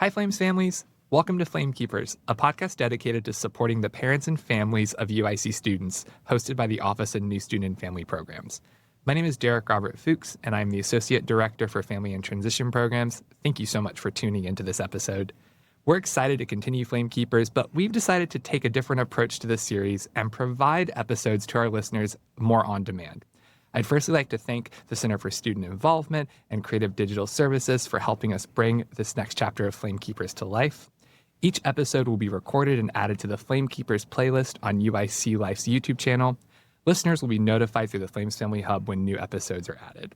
Hi, Flames families. Welcome to Flame Keepers, a podcast dedicated to supporting the parents and families of UIC students, hosted by the Office of New Student and Family Programs. My name is Derek Robert Fuchs, and I'm the Associate Director for Family and Transition Programs. Thank you so much for tuning into this episode. We're excited to continue Flame Keepers, but we've decided to take a different approach to this series and provide episodes to our listeners more on demand. I'd firstly like to thank the Center for Student Involvement and Creative Digital Services for helping us bring this next chapter of Flame Keepers to life. Each episode will be recorded and added to the Flame Keepers playlist on UIC Life's YouTube channel. Listeners will be notified through the Flames Family Hub when new episodes are added.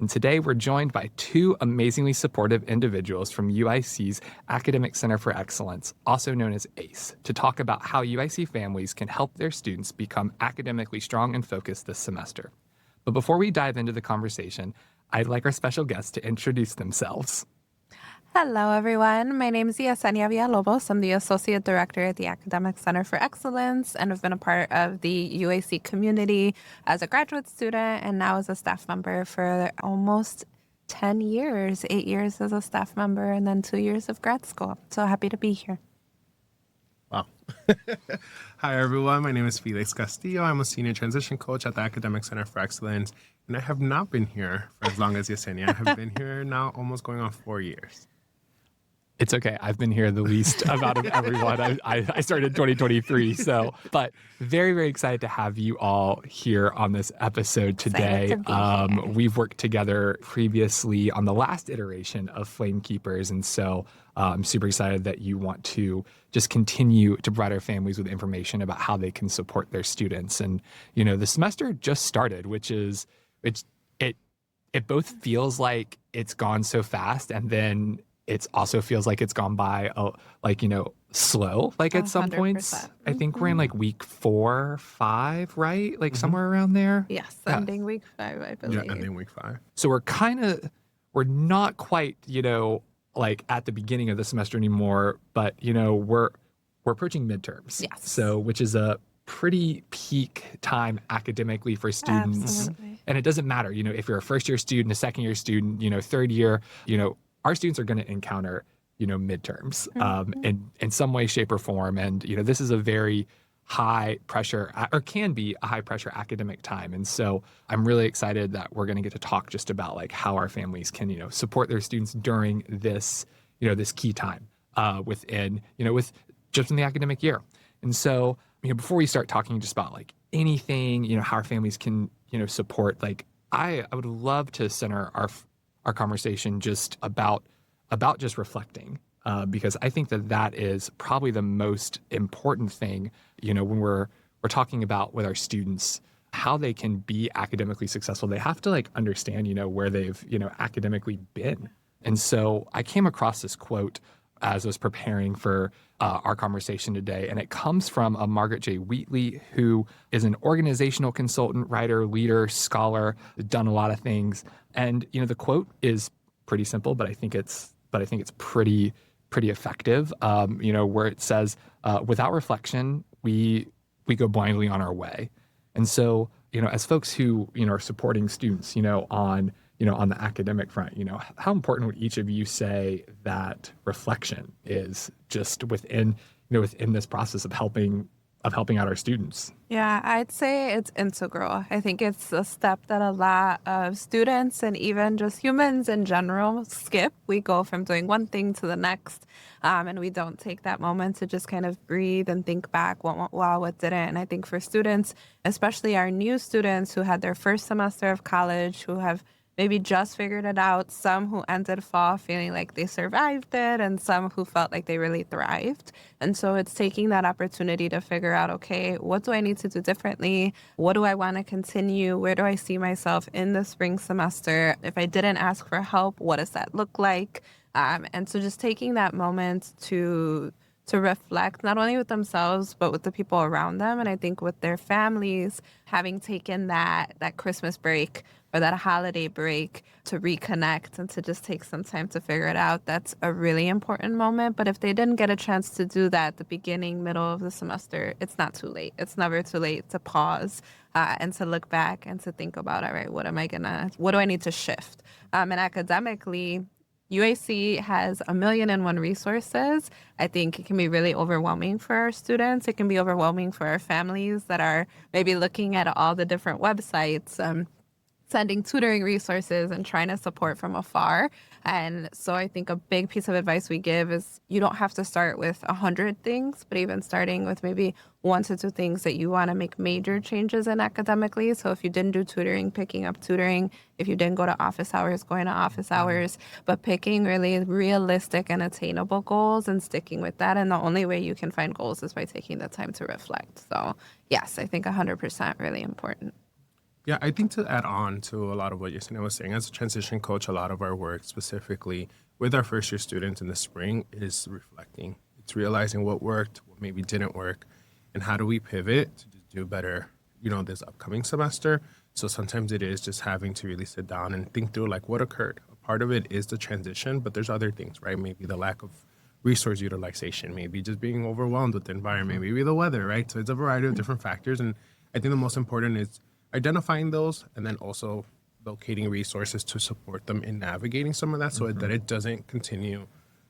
And today we're joined by two amazingly supportive individuals from UIC's Academic Center for Excellence, also known as ACE, to talk about how UIC families can help their students become academically strong and focused this semester. But before we dive into the conversation, I'd like our special guests to introduce themselves. Hello, everyone. My name is Yesenia Villalobos. I'm the Associate Director at the Academic Center for Excellence, and I've been a part of the UAC community as a graduate student and now as a staff member for almost 10 years, 8 years as a staff member, and then 2 years of grad school. So happy to be here. Wow. Hi, everyone. My name is Felix Castillo. I'm a senior transition coach at the Academic Center for Excellence, and I have not been here for as long as Yesenia. I have been here now almost going on 4 years. It's okay. I've been here the least amount of everyone. I started in 2023. But very, very excited to have you all here on this episode today. We've worked together previously on the last iteration of Flame Keepers. And so I'm super excited that you want to just continue to provide our families with information about how they can support their students. And, you know, the semester just started, which is, it both feels like it's gone so fast, and then it also feels like it's gone by, slow, like at some 100%. Points. I think we're in like week 4, 5, right? Like somewhere around there. Yes, ending week 5, I believe. Yeah, ending week 5. So we're not quite, like at the beginning of the semester anymore, but, we're approaching midterms. Yes. So, which is a pretty peak time academically for students. Absolutely. And it doesn't matter, if you're a first-year student, a second-year student, third year, our students are going to encounter, midterms in some way, shape, or form. And, this is a very high pressure, or can be a high pressure academic time. And so I'm really excited that we're going to get to talk just about like how our families can, support their students during this, this key time within the academic year. And so, before we start talking just about like anything, how our families can, support, like I would love to center our conversation just about just reflecting, because I think that is probably the most important thing, when we're talking about with our students, how they can be academically successful. They have to like understand, where they've, academically been. And so I came across this quote as I was preparing for our conversation today, and it comes from Margaret J. Wheatley, who is an organizational consultant, writer, leader, scholar, done a lot of things. And the quote is pretty simple, but I think it's pretty effective. Where it says, "Without reflection, we go blindly on our way." And so, as folks who are supporting students, on the academic front, how important would each of you say that reflection is just within this process of helping out our students? Yeah, I'd say it's integral. I think it's a step that a lot of students and even just humans in general skip. We go from doing one thing to the next, and we don't take that moment to just kind of breathe and think back, what went well, what didn't. And I think for students, especially our new students who had their first semester of college, who have maybe just figured it out, some who ended fall feeling like they survived it, and some who felt like they really thrived. And so it's taking that opportunity to figure out, okay, what do I need to do differently? What do I want to continue? Where do I see myself in the spring semester? If I didn't ask for help, what does that look like? And so just taking that moment to reflect not only with themselves, but with the people around them. And I think with their families, having taken that Christmas break or that holiday break to reconnect and to just take some time to figure it out, that's a really important moment. But if they didn't get a chance to do that at the beginning, middle of the semester, it's not too late. It's never too late to pause and to look back and to think about, all right, what do I need to shift? And academically, UAC has 1,000,001 resources. I think it can be really overwhelming for our students. It can be overwhelming for our families that are maybe looking at all the different websites, sending tutoring resources and trying to support from afar. And so I think a big piece of advice we give is you don't have to start with 100 things, but even starting with maybe 1 to 2 things that you want to make major changes in academically. So if you didn't do tutoring, picking up tutoring. If you didn't go to office hours, going to office hours, but picking really realistic and attainable goals and sticking with that. And the only way you can find goals is by taking the time to reflect. So yes, I think 100% really important. Yeah, I think to add on to a lot of what Yesenia was saying, as a transition coach, a lot of our work specifically with our first year students in the spring is reflecting. It's realizing what worked, what maybe didn't work, and how do we pivot to just do better, this upcoming semester. So sometimes it is just having to really sit down and think through like what occurred. A part of it is the transition, but there's other things, right? Maybe the lack of resource utilization, maybe just being overwhelmed with the environment, maybe the weather, right? So it's a variety of different factors. And I think the most important is identifying those and then also locating resources to support them in navigating some of that so that it doesn't continue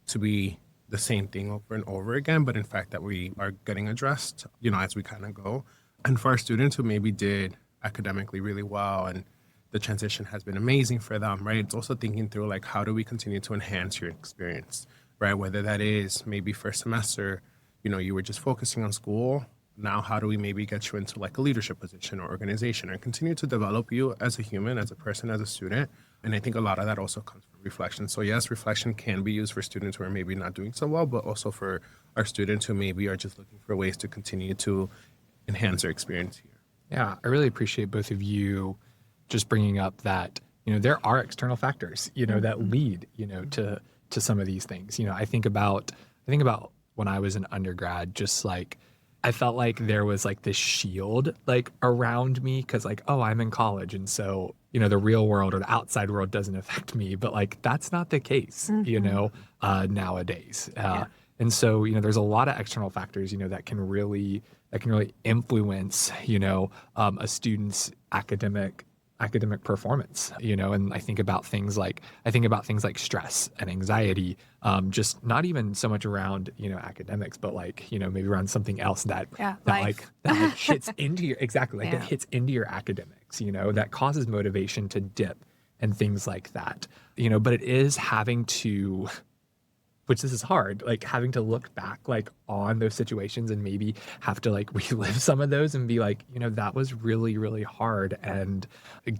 to be the same thing over and over again, but in fact that we are getting addressed, as we kind of go. And for our students who maybe did academically really well and the transition has been amazing for them, right? It's also thinking through like, how do we continue to enhance your experience, right? Whether that is maybe first semester, you were just focusing on school. Now, how do we maybe get you into like a leadership position or organization and continue to develop you as a human, as a person, as a student? And I think a lot of that also comes from reflection. So yes, reflection can be used for students who are maybe not doing so well, but also for our students who maybe are just looking for ways to continue to enhance their experience here. Yeah, I really appreciate both of you just bringing up that, there are external factors, that lead, to some of these things. I think about when I was an undergrad, just like, I felt like there was like this shield like around me because like, oh, I'm in college. And so, the real world or the outside world doesn't affect me. But like, that's not the case, nowadays. And so, there's a lot of external factors, that can really influence, a student's academic performance, and I think about things like stress and anxiety, just not even so much around, academics, but like, maybe around something else that hits into your, that hits into your academics, that causes motivation to dip and things like that, but it is having to, which this is hard, like having to look back like on those situations and maybe have to like relive some of those and be like, that was really, really hard, and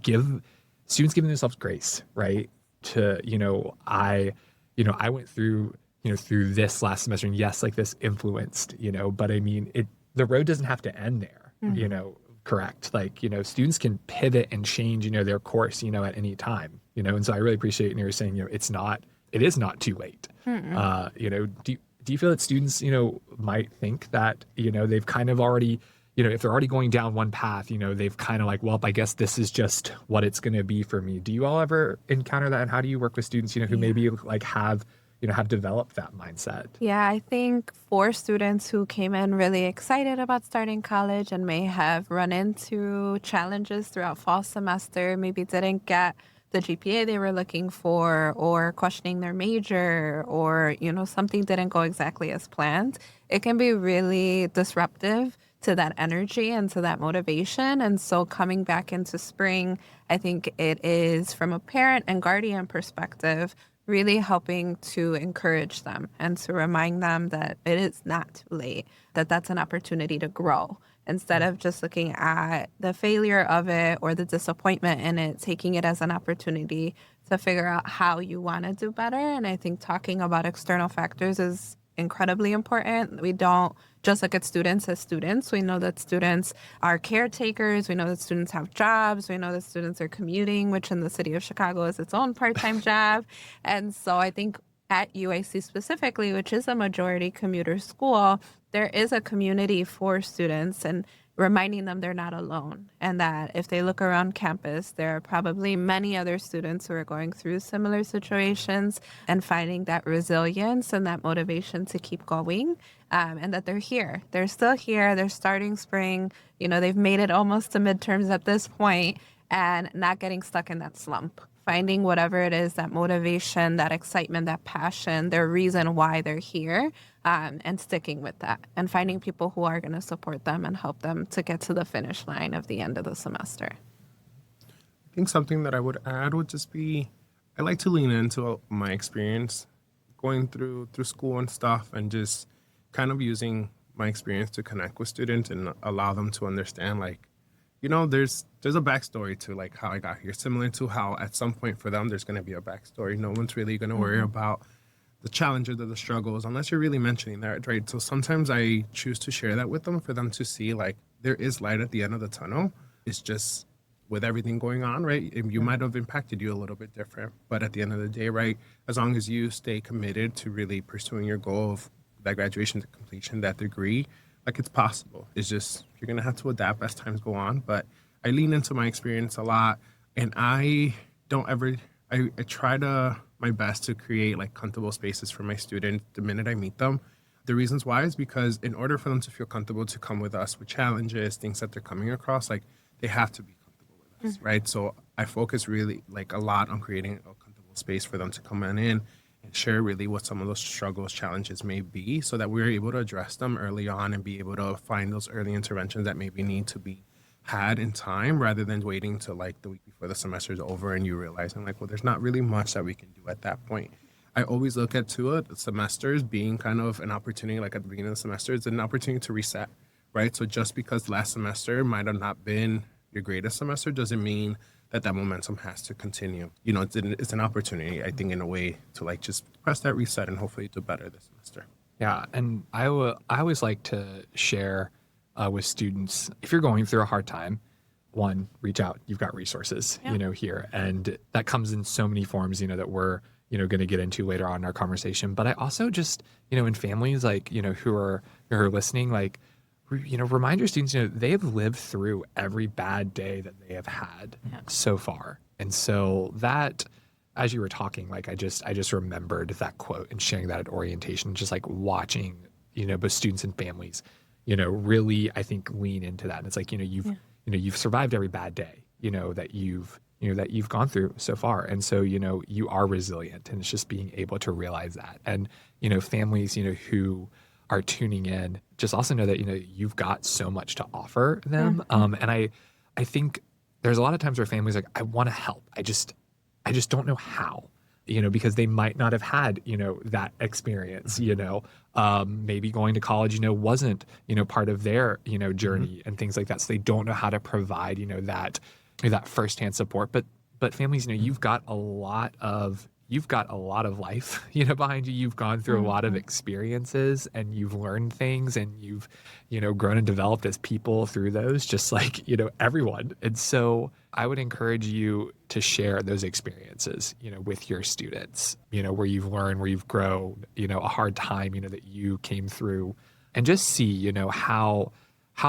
give students giving themselves grace, right? To, I went through, through this last semester, and yes, like this influenced, but I mean, the road doesn't have to end there, correct? Like, students can pivot and change, their course, at any time, and so I really appreciate you saying, it is not too late. Do you feel that students, might think that, they've kind of already, if they're already going down one path, they've kind of like, well, I guess this is just what it's going to be for me. Do you all ever encounter that? And how do you work with students, who maybe like have developed that mindset? Yeah, I think for students who came in really excited about starting college and may have run into challenges throughout fall semester, maybe didn't get the GPA they were looking for, or questioning their major, or, something didn't go exactly as planned, it can be really disruptive to that energy and to that motivation. And so coming back into spring, I think it is, from a parent and guardian perspective, really helping to encourage them and to remind them that it is not too late, that that's an opportunity to grow. Instead of just looking at the failure of it or the disappointment in it, taking it as an opportunity to figure out how you want to do better. And I think talking about external factors is incredibly important. We don't just look at students as students. We know that students are caretakers. We know that students have jobs. We know that students are commuting, which in the city of Chicago is its own part-time job. And so I think at UAC specifically, which is a majority commuter school, there is a community for students, and reminding them they're not alone, and that if they look around campus, there are probably many other students who are going through similar situations, and finding that resilience and that motivation to keep going, and that they're here. They're still here. They're starting spring. They've made it almost to midterms at this point, and not getting stuck in that slump. finding whatever it is, that motivation, that excitement, that passion, their reason why they're here, and sticking with that and finding people who are going to support them and help them to get to the finish line of the end of the semester. I think something that I would add would just be, I like to lean into my experience going through school and stuff, and just kind of using my experience to connect with students and allow them to understand, like, there's a backstory to like how I got here, similar to how at some point for them there's going to be a backstory. No one's really going to worry about the challenges or the struggles unless you're really mentioning that, right? So sometimes I choose to share that with them for them to see, like, there is light at the end of the tunnel. It's just with everything going on, right? You might have impacted you a little bit different, but at the end of the day, right, as long as you stay committed to really pursuing your goal of that graduation to completion, that degree, like, it's possible. It's just, you're going to have to adapt as times go on. But I lean into my experience a lot, and I try my best to create like comfortable spaces for my students the minute I meet them. The reasons why is because in order for them to feel comfortable to come with us with challenges, things that they're coming across, like, they have to be comfortable with us, right? So I focus really like a lot on creating a comfortable space for them to come on in and share really what some of those struggles, challenges may be, so that we're able to address them early on and be able to find those early interventions that maybe need to be had in time, rather than waiting till like the week before the semester is over and you realizing, like, well, there's not really much that we can do at that point. I always look at semesters being kind of an opportunity, like at the beginning of the semester, it's an opportunity to reset, right? So just because last semester might have not been your greatest semester doesn't mean that momentum has to continue. It's an opportunity, I think, in a way to like just press that reset and hopefully do better this semester. Yeah, and I always like to share with students, if you're going through a hard time, one, reach out. You've got resources, here, and that comes in so many forms, that we're going to get into later on in our conversation. But I also just, in families like who are listening, like, remind your students, they have lived through every bad day that they have had so far, and so that, as you were talking, like, I just remembered that quote and sharing that at orientation, just like watching, both students and families, really, I think, lean into that. And it's like, you've survived every bad day, that you've gone through so far. And so, you are resilient, and it's just being able to realize that. And, families, who are tuning in, just also know that, you've got so much to offer them. And I think there's a lot of times where families are like, I want to help. I just don't know how, because they might not have had, that experience, maybe going to college, wasn't, part of their, journey and things like that. So they don't know how to provide, that firsthand support. But families, you've got a lot of life, behind you. You've gone through a lot of experiences, and you've learned things, and you've, grown and developed as people through those, just like, everyone. And so I would encourage you to share those experiences, with your students, where you've learned, where you've grown, a hard time, that you came through, and just see, how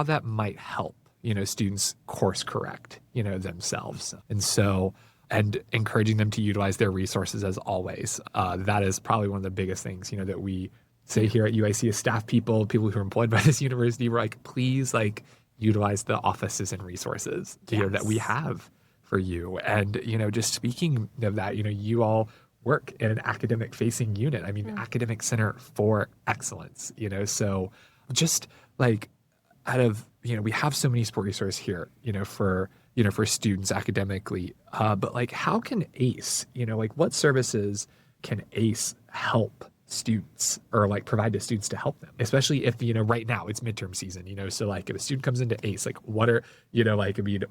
that might help, students course correct, themselves. And so, and encouraging them to utilize their resources as always. That is probably one of the biggest things, that we say here at UIC as staff people who are employed by this university. We're like, please, like, utilize the offices and resources that we have for you. And, just speaking of that, you all work in an academic facing unit. I mean, Academic Center for Excellence, so just like out of, we have so many support resources here, for students academically, but like, how can ACE, like, what services can ACE help students, or like provide to students to help them, especially if, right now it's midterm season, so like if a student comes into ACE, like, what are,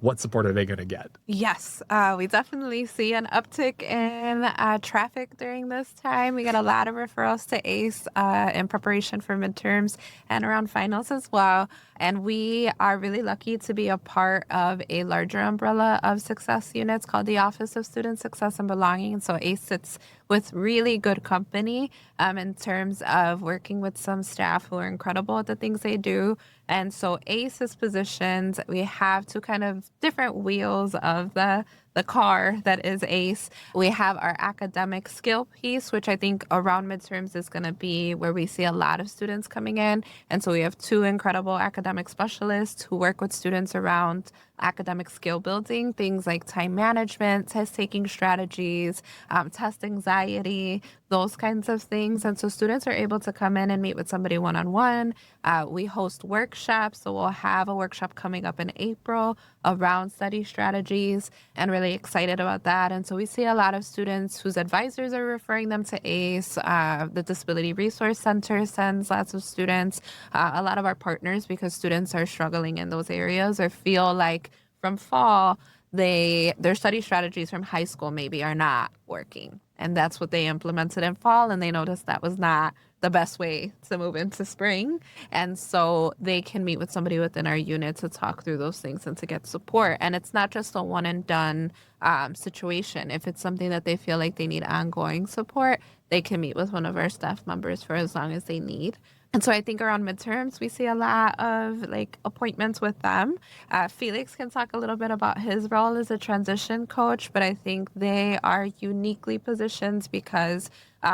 what support are they going to get? Yes, we definitely see an uptick in traffic during this time. We get a lot of referrals to ACE in preparation for midterms and around finals as well. And we are really lucky to be a part of a larger umbrella of success units called the Office of Student Success and Belonging. And so ACE sits with really good company in terms of working with some staff who are incredible at the things they do. And so ACE is positioned, we have two kind of different wheels of the the car that is ACE. We have our academic skill piece, which I think around midterms is going to be where we see a lot of students coming in. And so we have two incredible academic specialists who work with students around academic skill building, things like time management, test taking strategies, test anxiety, those kinds of things. And so students are able to come in and meet with somebody one-on-one. We host workshops. So we'll have a workshop coming up in April around study strategies, and really excited about that. And so we see a lot of students whose advisors are referring them to ACE. The Disability Resource Center sends lots of students, a lot of our partners, because students are struggling in those areas or feel like from fall, their study strategies from high school maybe are not working. And that's what they implemented in fall, and they noticed that was not the best way to move into spring. And so they can meet with somebody within our unit to talk through those things and to get support. And it's not just a one and done situation. If it's something that they feel like they need ongoing support, they can meet with one of our staff members for as long as they need. And so I think around midterms, we see a lot of like appointments with them. Felix can talk a little bit about his role as a transition coach, but I think they are uniquely positioned because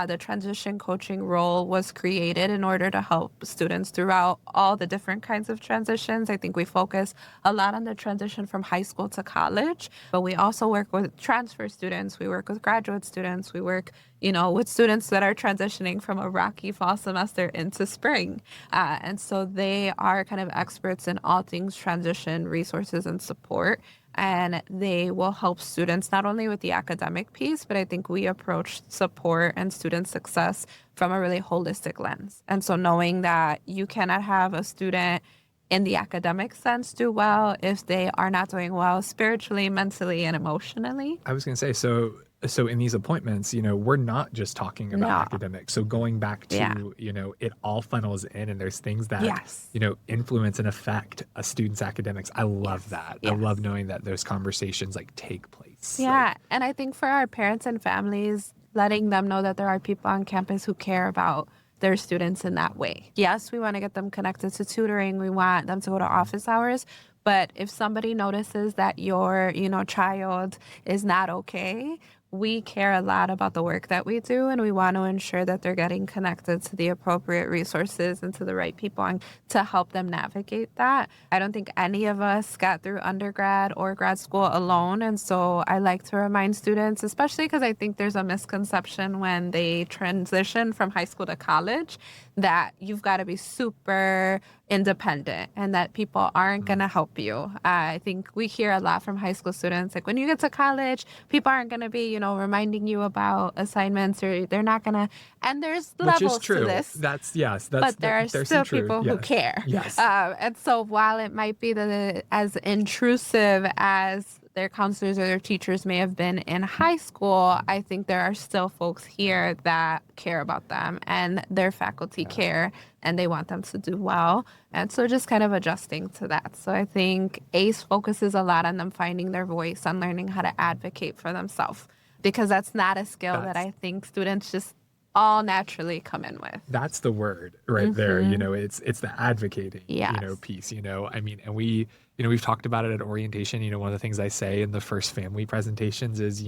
the transition coaching role was created in order to help students throughout all the different kinds of transitions. I think we focus a lot on the transition from high school to college, but we also work with transfer students. We work with graduate students. We work, with students that are transitioning from a rocky fall semester into spring. And so they are kind of experts in all things transition resources and support. And they will help students not only with the academic piece, but I think we approach support and student success from a really holistic lens. And so knowing that you cannot have a student in the academic sense do well if they are not doing well spiritually, mentally, and emotionally. I was going to say, so in these appointments, we're not just talking about academics. So going back to, it all funnels in, and there's things that, influence and affect a student's academics. I love that. Yes. I love knowing that those conversations take place. Yeah. And I think for our parents and families, letting them know that there are people on campus who care about their students in that way. Yes, we want to get them connected to tutoring. We want them to go to office hours. But if somebody notices that your, child is not okay, we care a lot about the work that we do, and we want to ensure that they're getting connected to the appropriate resources and to the right people and to help them navigate that. I don't think any of us got through undergrad or grad school alone. And so I like to remind students, especially because I think there's a misconception when they transition from high school to college, that you've got to be super independent and that people aren't going to help you. I think we hear a lot from high school students, like when you get to college, people aren't going to be, reminding you about assignments, or they're not going to, and there's levels to this. But there are still people who care. Yes. And so while it might be as intrusive as their counselors or their teachers may have been in high school, I think there are still folks here that care about them and their faculty care, and they want them to do well. And so just kind of adjusting to that. So I think ACE focuses a lot on them finding their voice, on learning how to advocate for themselves, because that's not a skill that I think students just all naturally come in with. That's the word right there. It's the advocating, piece, and we've talked about it at orientation. One of the things I say in the first family presentations is,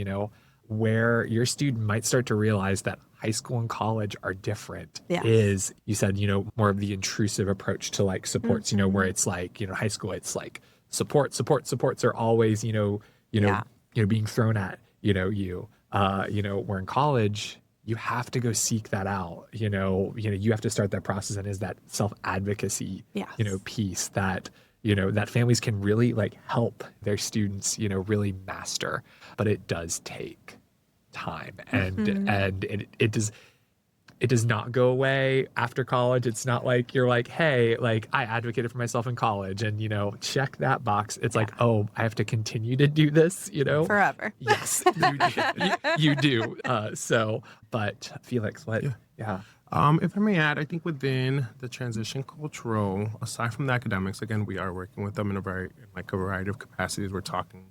where your student might start to realize that high school and college are different is, you said, more of the intrusive approach to supports, where it's high school, it's supports are always, being thrown at, where in college, you have to go seek that out. You have to start that process, and is that self-advocacy, piece that, that families can really help their students, really master, but it does take time, and it does not go away after college. It's not like you're hey, I advocated for myself in college and, check that box. It's I have to continue to do this, Forever. Yes, you do. But Felix, what? Yeah. If I may add, I think within the transition coach role, aside from the academics, again, we are working with them in a variety of capacities. We're talking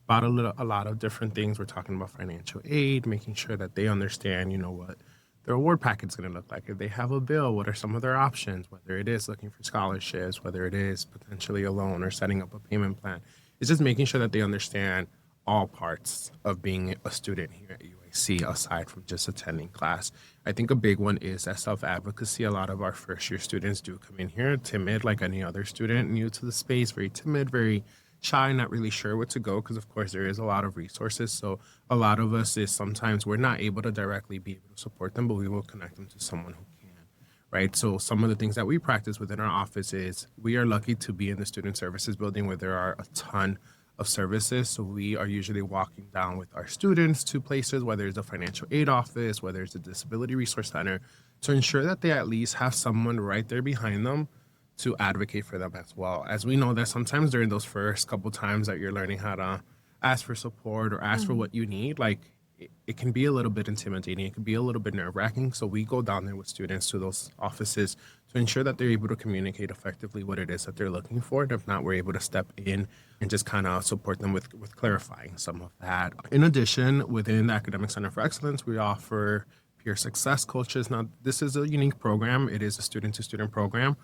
about a lot of different things. We're talking about financial aid, making sure that they understand, what their award packet is going to look like. If they have a bill, what are some of their options, whether it is looking for scholarships, whether it is potentially a loan or setting up a payment plan. It's just making sure that they understand all parts of being a student here at UIC aside from just attending class. I think a big one is that self-advocacy. A lot of our first year students do come in here timid like any other student new to the space, very timid, very shy, not really sure what to go because of course there is a lot of resources. So a lot of us is sometimes we're not able to directly be able to support them, but we will connect them to someone who can. Right. So some of the things that we practice within our office is we are lucky to be in the student services building where there are a ton of services. So we are usually walking down with our students to places, whether it's a financial aid office, whether it's a disability resource center, to ensure that they at least have someone right there behind them to advocate for them as well. As we know that sometimes during those first couple times that you're learning how to ask for support or ask for what you need, like it can be a little bit intimidating. It can be a little bit nerve-wracking. So we go down there with students to those offices to ensure that they're able to communicate effectively what it is that they're looking for. And if not, we're able to step in and just kind of support them with clarifying some of that. In addition, within the Academic Center for Excellence, we offer peer success coaches. Now, this is a unique program. It is a student-to-student program.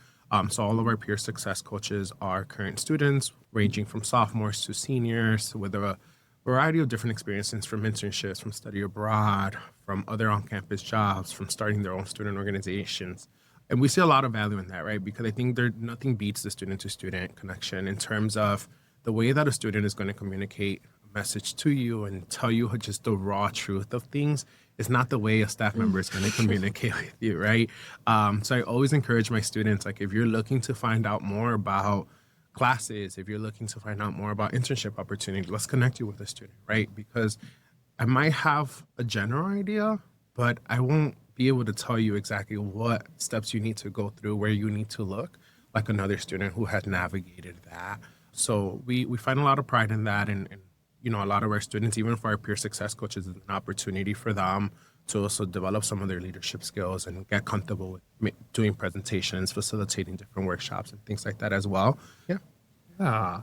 So all of our peer success coaches are current students, ranging from sophomores to seniors, with a variety of different experiences from internships, from study abroad, from other on-campus jobs, from starting their own student organizations. And we see a lot of value in that, right? Because I think nothing beats the student-to-student connection in terms of the way that a student is going to communicate a message to you and tell you just the raw truth of things is not the way a staff member is going to communicate with you, right? So I always encourage my students, like if you're looking to find out more about classes, if you're looking to find out more about internship opportunities, let's connect you with a student, right? Because I might have a general idea, but I won't be able to tell you exactly what steps you need to go through, where you need to look, like another student who has navigated that. So we find a lot of pride in that. And you know, a lot of our students, even for our peer success coaches, is an opportunity for them to also develop some of their leadership skills and get comfortable with doing presentations, facilitating different workshops and things like that as well. Yeah.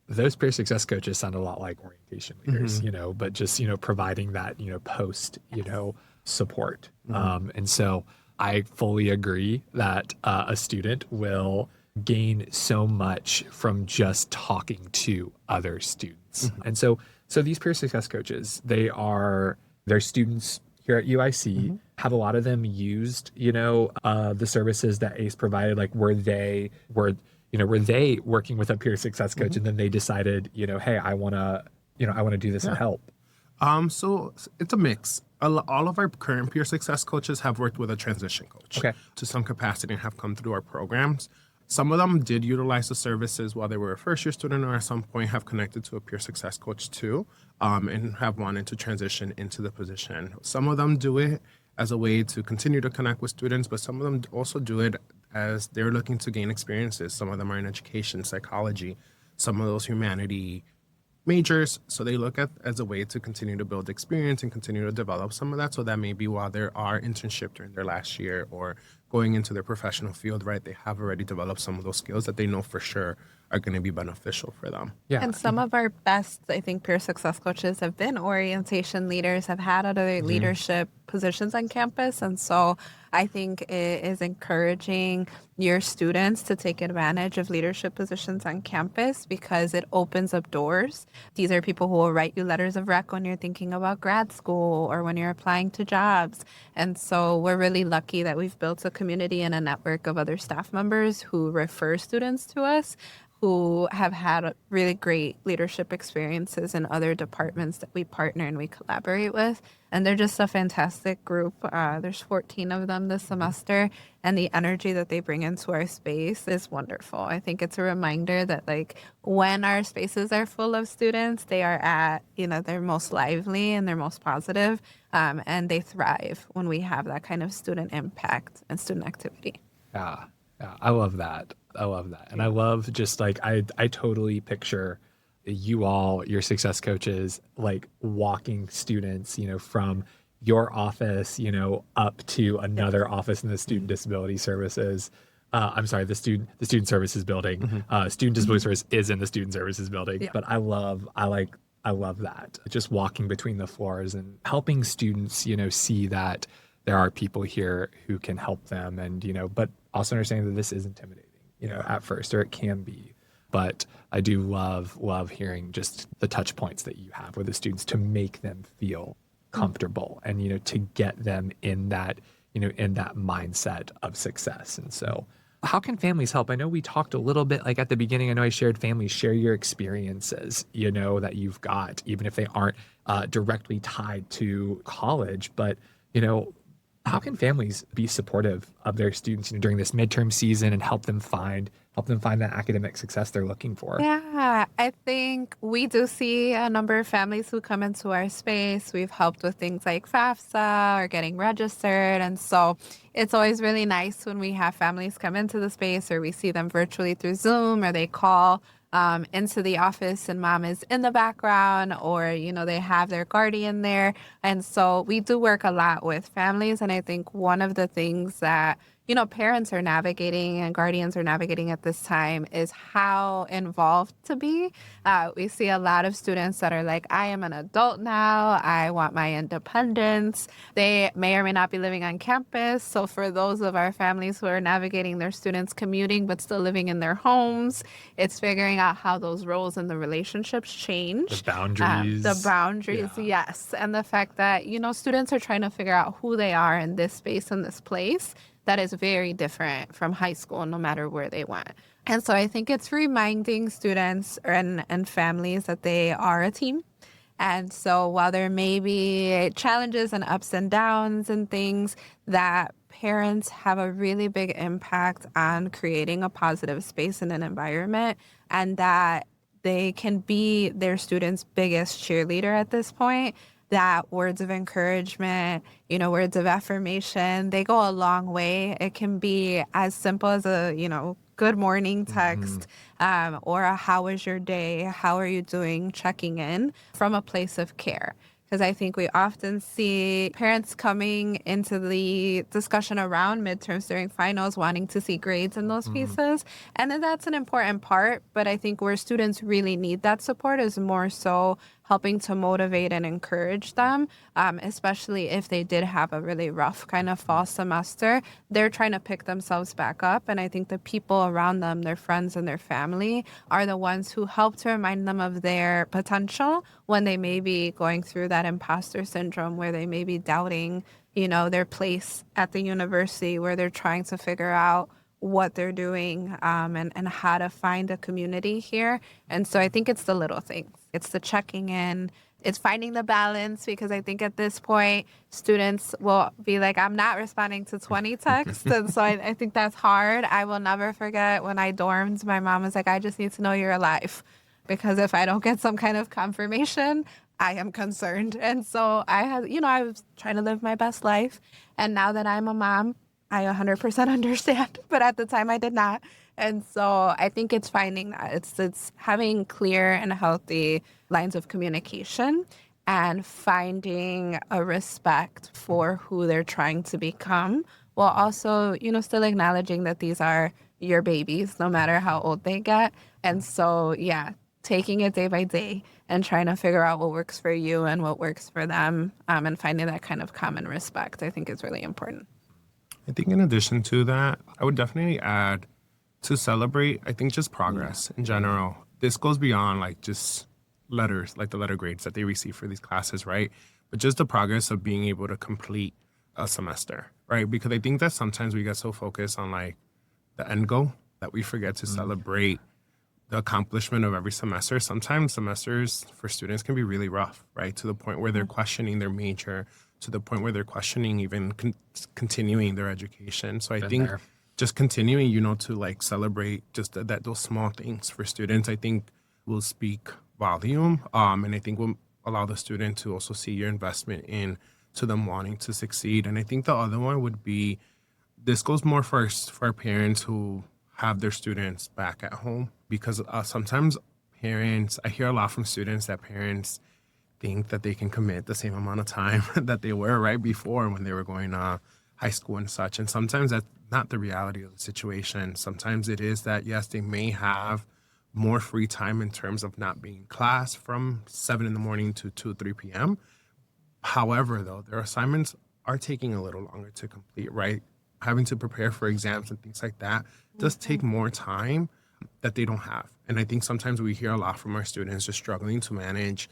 Those peer success coaches sound a lot like orientation leaders, you know, but just, you know, providing that, you know, post, you know, support. And so I fully agree that a student will gain so much from just talking to other students. And so these peer success coaches, they're students here at UIC. Have a lot of them used, you know, the services that ACE provided? Like were they working with a peer success coach and then they decided, you know, hey, I want to do this and help? So it's a mix. All of our current peer success coaches have worked with a transition coach to some capacity and have come through our programs. Some of them did utilize the services while they were a first-year student or at some point have connected to a peer success coach too, and have wanted to transition into the position. Some of them do it as a way to continue to connect with students, but some of them also do it as they're looking to gain experiences. Some of them are in education, psychology, some of those humanity majors. So they look at as a way to continue to build experience and continue to develop some of that. So that may be while they are internship during their last year or going into their professional field, right? They have already developed some of those skills that they know for sure are going to be beneficial for them. Yeah. And some of our best, I think, peer success coaches have been orientation leaders, have had other leadership positions on campus. And so I think it is encouraging your students to take advantage of leadership positions on campus because it opens up doors. These are people who will write you letters of rec when you're thinking about grad school or when you're applying to jobs. And so we're really lucky that we've built a community and a network of other staff members who refer students to us, who have had really great leadership experiences in other departments that we partner and we collaborate with. And they're just a fantastic group. There's 14 of them this semester, and the energy that they bring into our space is wonderful. I think it's a reminder that like when our spaces are full of students, they are at, you know, they're most lively and they're most positive, and they thrive when we have that kind of student impact and student activity. Yeah, I love that. And I love just like, I totally picture you all, your success coaches, like walking students, you know, from your office, you know, up to another office in the student disability services. I'm sorry, the student services building. Student disability service is in the student services building, but I love that. Just walking between the floors and helping students, you know, see that there are people here who can help them and, you know, but also understanding that this is intimidating, you know, at first, or it can be. but I do love hearing just the touch points that you have with the students to make them feel comfortable and, to get them in that, in that mindset of success. And so how can families help? I know we talked a little bit like at the beginning. I know I shared families share your experiences, that you've got, even if they aren't directly tied to college. But, how can families be supportive of their students during this midterm season and help them find that academic success they're looking for? Yeah, I think we do see a number of families who come into our space. We've helped with things like FAFSA or getting registered. And so it's always really nice when we have families come into the space or we see them virtually through Zoom or they call into the office and mom is in the background or, they have their guardian there. And so we do work a lot with families. And I think one of the things that parents are navigating and guardians are navigating at this time is how involved to be. We see a lot of students that are like, I am an adult now. I want my independence. They may or may not be living on campus. So for those of our families who are navigating their students commuting but still living in their homes, it's figuring out how those roles and the relationships change. The boundaries. Yeah. Yes. And the fact that, students are trying to figure out who they are in this space and this place that is very different from high school, no matter where they went. And so I think it's reminding students and families that they are a team. And so while there may be challenges and ups and downs and things, that parents have a really big impact on creating a positive space and an environment, and that they can be their students' biggest cheerleader at this point. That words of encouragement, words of affirmation, they go a long way. It can be as simple as a, good morning text, or a how was your day? How are you doing? Checking in from a place of care. Because I think we often see parents coming into the discussion around midterms during finals wanting to see grades in those pieces. And then that's an important part. But I think where students really need that support is more so helping to motivate and encourage them, especially if they did have a really rough kind of fall semester. They're trying to pick themselves back up. And I think the people around them, their friends and their family, are the ones who help to remind them of their potential when they may be going through that imposter syndrome, where they may be doubting, their place at the university, where they're trying to figure out what they're doing and how to find a community here. And so I think it's the little things. It's the checking in. It's finding the balance, because I think at this point, students will be like, I'm not responding to 20 texts. And so I think that's hard. I will never forget when I dormed, my mom was like, I just need to know you're alive, because if I don't get some kind of confirmation, I am concerned. And so I was trying to live my best life. And now that I'm a mom, I 100% understand, but at the time I did not. And so I think it's finding that it's having clear and healthy lines of communication and finding a respect for who they're trying to become, while also, still acknowledging that these are your babies, no matter how old they get. And so, yeah, taking it day by day and trying to figure out what works for you and what works for them, and finding that kind of common respect, I think is really important. I think in addition to that, I would definitely add to celebrate, I think just progress in general. This goes beyond like just letters, like the letter grades that they receive for these classes, right? But just the progress of being able to complete a semester, right? Because I think that sometimes we get so focused on like the end goal that we forget to celebrate the accomplishment of every semester. Sometimes semesters for students can be really rough, right? To the point where they're questioning their major, to the point where they're questioning even continuing their education. So I think just continuing, to like celebrate just that those small things for students, I think will speak volume. And I think will allow the student to also see your investment in to them wanting to succeed. And I think the other one would be, this goes more first for parents who have their students back at home, because sometimes parents, I hear a lot from students that parents think that they can commit the same amount of time that they were right before when they were going to high school and such. And sometimes that's not the reality of the situation. Sometimes it is that, yes, they may have more free time in terms of not being in class from 7 in the morning to 2, 3 p.m. However, though, their assignments are taking a little longer to complete, right? Having to prepare for exams and things like that does take more time. that they don't have. And I think sometimes we hear a lot from our students just struggling to manage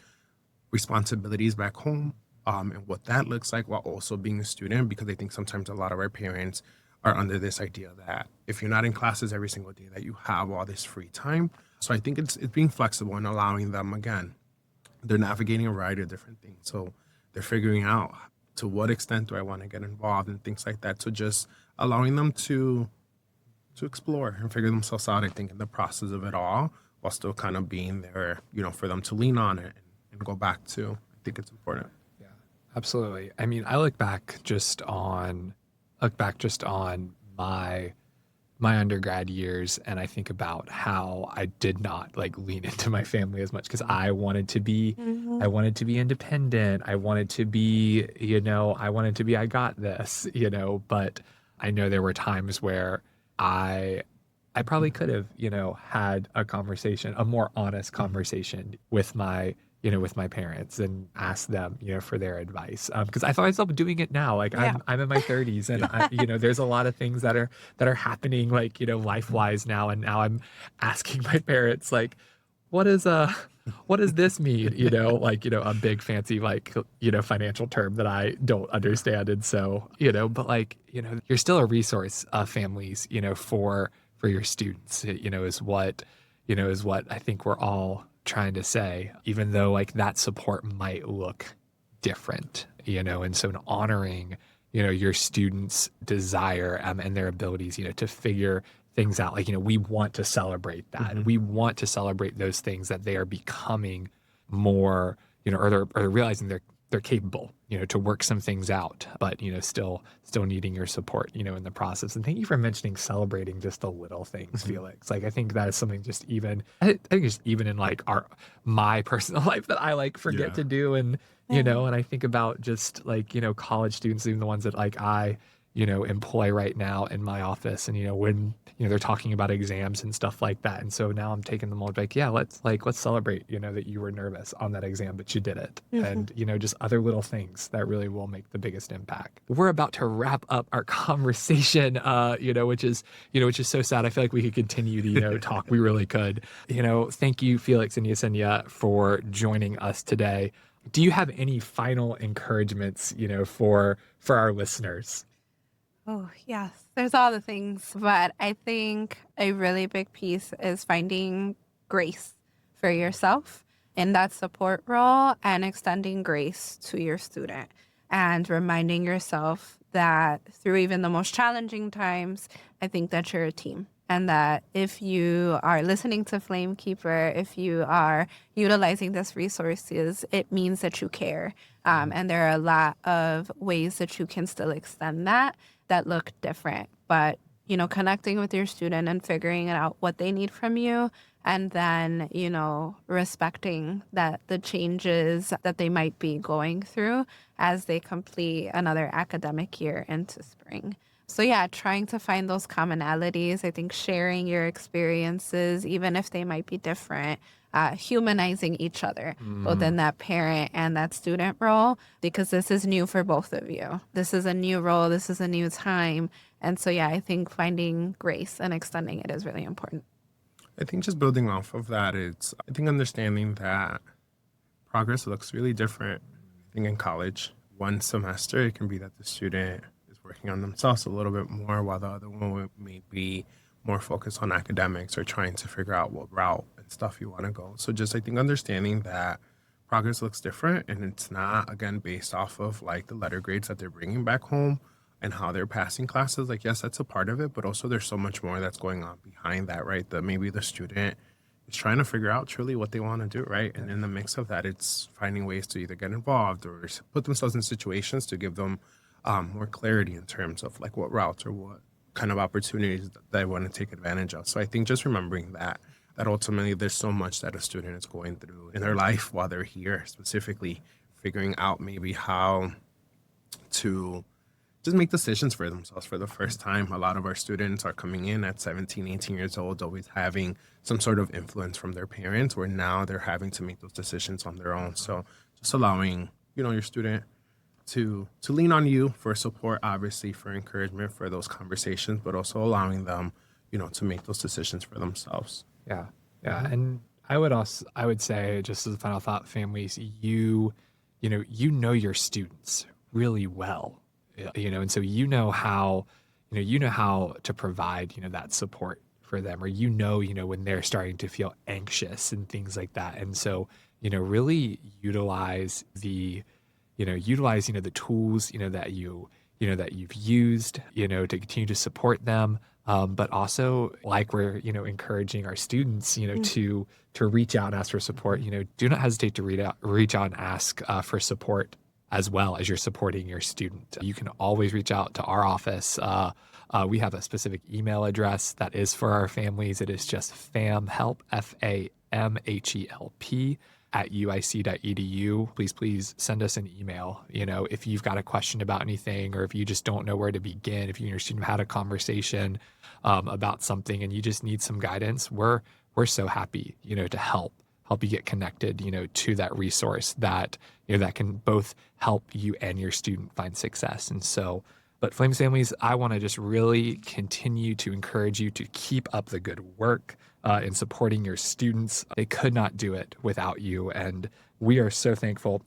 responsibilities back home, and what that looks like while also being a student, because I think sometimes a lot of our parents are under this idea that if you're not in classes every single day, that you have all this free time. So I think it's being flexible and allowing them, again, they're navigating a variety of different things. So they're figuring out to what extent do I want to get involved and things like that. So just allowing them to explore and figure themselves out, I think, in the process of it all, while still kind of being there, for them to lean on it and go back to. I think it's important. Yeah, absolutely. I mean, I look back just on my undergrad years, and I think about how I did not like lean into my family as much because I wanted to be independent. I wanted to be, I got this, but I know there were times where I probably could have, had a more honest conversation with my parents and asked them, for their advice. Because I find myself doing it now. Like Yeah. I'm in my 30s, and there's a lot of things that are happening, like life-wise now. And now I'm asking my parents, like, what does this mean? A big fancy financial term that I don't understand. And so, but you're still a resource, families, for your students, is what I think we're all trying to say, even though that support might look different, and so in honoring, your students' desire, and their abilities, to figure things out, we want to celebrate that. Mhm. We want to celebrate those things that they are becoming more, or they're realizing they're capable, to work some things out, but, still needing your support, in the process. And thank you for mentioning celebrating just the little things, Mhm. Felix. I think that is something I think just even in my personal life that I forget Yeah. to do. And, Yeah. and I think about just college students, even the ones that I employ right now in my office, and, when, they're talking about exams and stuff like that. And so now I'm taking them all yeah, let's celebrate, that you were nervous on that exam, but you did it. Mhm. And, just other little things that really will make the biggest impact. We're about to wrap up our conversation, which is so sad. I feel like we could continue to, talk. We really could. Thank you, Felix and Yesenia, for joining us today. Do you have any final encouragements, for our listeners? Oh, yes. There's all the things, but I think a really big piece is finding grace for yourself in that support role and extending grace to your student and reminding yourself that through even the most challenging times, I think that you're a team. And that if you are listening to Flamekeeper, if you are utilizing these resources, it means that you care. And there are a lot of ways that you can still extend that look different. But, connecting with your student and figuring out what they need from you, and then, respecting that the changes that they might be going through as they complete another academic year into spring. So yeah, trying to find those commonalities. I think sharing your experiences, even if they might be different, humanizing each other, both in that parent and that student role, because this is new for both of you. This is a new role. This is a new time. And so yeah, I think finding grace and extending it is really important. I think just building off of that, I think understanding that progress looks really different. I think in college, one semester, it can be that the student is working on themselves a little bit more, while the other one may be more focused on academics or trying to figure out what route and stuff you want to go. So just, I think, understanding that progress looks different, and it's not, again, based off of the letter grades that they're bringing back home and how they're passing classes. Yes, that's a part of it, but also there's so much more that's going on behind that, right? That maybe the student is trying to figure out truly what they want to do, right? And in the mix of that, it's finding ways to either get involved or put themselves in situations to give them more clarity in terms of what routes or what kind of opportunities that they want to take advantage of. So I think just remembering that ultimately there's so much that a student is going through in their life while they're here, specifically figuring out maybe how to just make decisions for themselves for the first time. A lot of our students are coming in at 17, 18 years old, always having some sort of influence from their parents, where now they're having to make those decisions on their own. So just allowing, your student to lean on you for support, obviously for encouragement for those conversations, but also allowing them, to make those decisions for themselves. Yeah. Yeah. And I would say, just as a final thought, families, you know your students really well. And so you know how to provide, that support for them, or when they're starting to feel anxious and things like that. And so, really utilize the tools, that you've used, to continue to support them. But also, like we're, encouraging our students, to reach out and ask for support. Do not hesitate to reach out and ask for support as well as you're supporting your student. You can always reach out to our office. We have a specific email address that is for our families. It is just famhelp, FAMHELP, at uic.edu. Please send us an email. If you've got a question about anything, or if you just don't know where to begin, if you and your student had a conversation about something and you just need some guidance, we're so happy, to help you get connected, to that resource that, that can both help you and your student find success. And so, but Flames families, I want to just really continue to encourage you to keep up the good work in supporting your students. They could not do it without you. And we are so thankful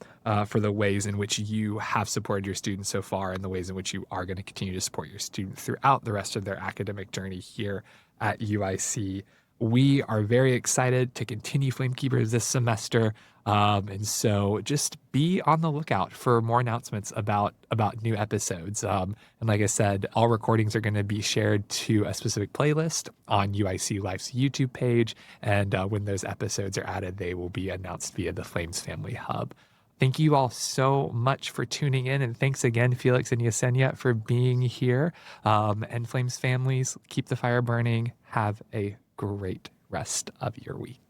for the ways in which you have supported your students so far, and the ways in which you are going to continue to support your students throughout the rest of their academic journey here at UIC. We are very excited to continue Flame Keepers this semester. And so just be on the lookout for more announcements about new episodes. And like I said, all recordings are going to be shared to a specific playlist on UIC Life's YouTube page. And when those episodes are added, they will be announced via the Flames Family Hub. Thank you all so much for tuning in. And thanks again, Felix and Yesenia, for being here. And Flames families, keep the fire burning. Have a great rest of your week.